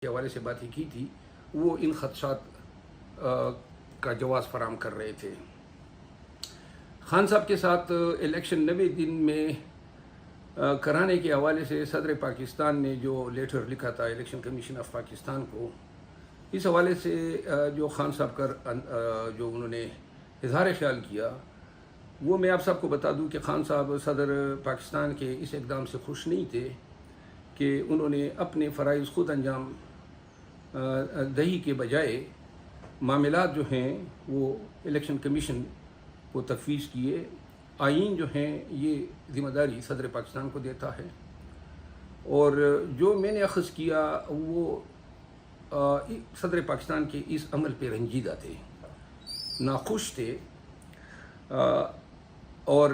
کے حوالے سے باتیں کی تھی، وہ ان خدشات کا جواز فراہم کر رہے تھے۔ خان صاحب کے ساتھ الیکشن 90 دن میں کرانے کے حوالے سے صدر پاکستان نے جو لیٹر لکھا تھا الیکشن کمیشن آف پاکستان کو، اس حوالے سے جو خان صاحب کا جو انہوں نے اظہار خیال کیا، وہ میں آپ سب کو بتا دوں کہ خان صاحب صدر پاکستان کے اس اقدام سے خوش نہیں تھے کہ انہوں نے اپنے فرائض خود انجام دہی کے بجائے معاملات جو ہیں وہ الیکشن کمیشن کو تفویض کیے۔ آئین جو ہیں یہ ذمہ داری صدر پاکستان کو دیتا ہے، اور جو میں نے اخذ کیا وہ صدر پاکستان کے اس عمل پہ رنجیدہ تھے، ناخوش تھے، اور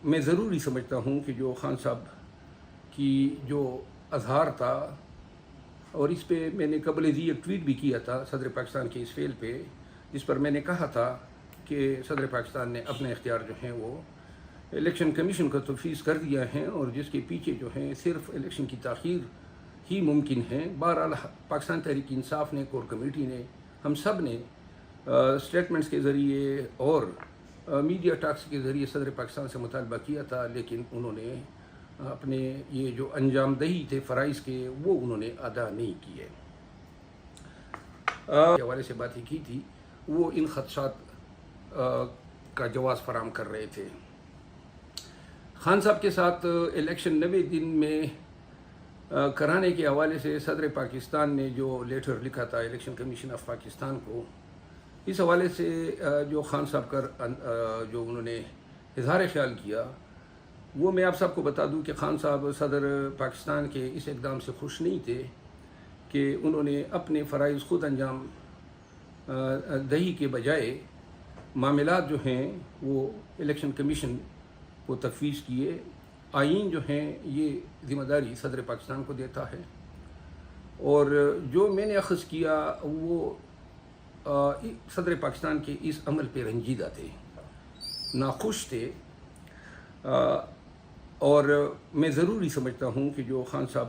میں ضروری سمجھتا ہوں کہ جو خان صاحب کی جو اظہار تھا، اور اس پہ میں نے قبل ازیں ایک ٹویٹ بھی کیا تھا صدر پاکستان کے اس فعل پہ، جس پر میں نے کہا تھا کہ صدر پاکستان نے اپنے اختیار جو ہیں وہ الیکشن کمیشن کو تفویض کر دیا ہے، اور جس کے پیچھے جو ہیں صرف الیکشن کی تاخیر ہی ممکن ہے۔ بہرحال پاکستان تحریک انصاف نے، کور کمیٹی نے، ہم سب نے اسٹیٹمنٹس کے ذریعے اور میڈیا ٹاکس کے ذریعے صدر پاکستان سے مطالبہ کیا تھا، لیکن انہوں نے اپنے یہ جو انجام دہی تھے فرائض کے، وہ انہوں نے ادا نہیں کیے۔ کے حوالے سے باتیں کی تھی، وہ ان خدشات کا جواز فراہم کر رہے تھے۔ خان صاحب کے ساتھ الیکشن 90 دن میں کرانے کے حوالے سے صدر پاکستان نے جو لیٹر لکھا تھا الیکشن کمیشن آف پاکستان کو، اس حوالے سے جو خان صاحب کا جو انہوں نے اظہار خیال کیا، وہ میں آپ سب کو بتا دوں کہ خان صاحب صدر پاکستان کے اس اقدام سے خوش نہیں تھے کہ انہوں نے اپنے فرائض خود انجام دہی کے بجائے معاملات جو ہیں وہ الیکشن کمیشن کو تفویض کیے۔ آئین جو ہیں یہ ذمہ داری صدر پاکستان کو دیتا ہے، اور جو میں نے اخذ کیا وہ صدر پاکستان کے اس عمل پہ رنجیدہ تھے، ناخوش تھے، اور میں ضروری سمجھتا ہوں کہ جو خان صاحب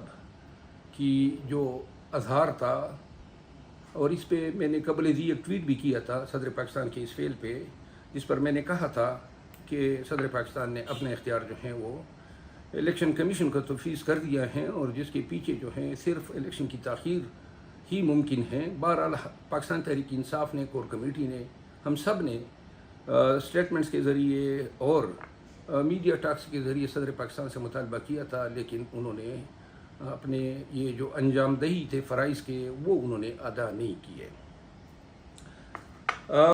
کی جو اظہار تھا، اور اس پہ میں نے قبل ازیں ایک ٹویٹ بھی کیا تھا صدر پاکستان کے اس فعل پہ، جس پر میں نے کہا تھا کہ صدر پاکستان نے اپنے اختیار جو ہیں وہ الیکشن کمیشن کو تفویض کر دیا ہے، اور جس کے پیچھے جو ہیں صرف الیکشن کی تاخیر ہی ممکن ہے۔ بہرحال پاکستان تحریک انصاف نے، کور کمیٹی نے، ہم سب نے اسٹیٹمنٹس کے ذریعے اور میڈیا ٹاکس کے ذریعے صدر پاکستان سے مطالبہ کیا تھا، لیکن انہوں نے اپنے یہ جو انجام دہی تھے فرائض کے، وہ انہوں نے ادا نہیں کیے۔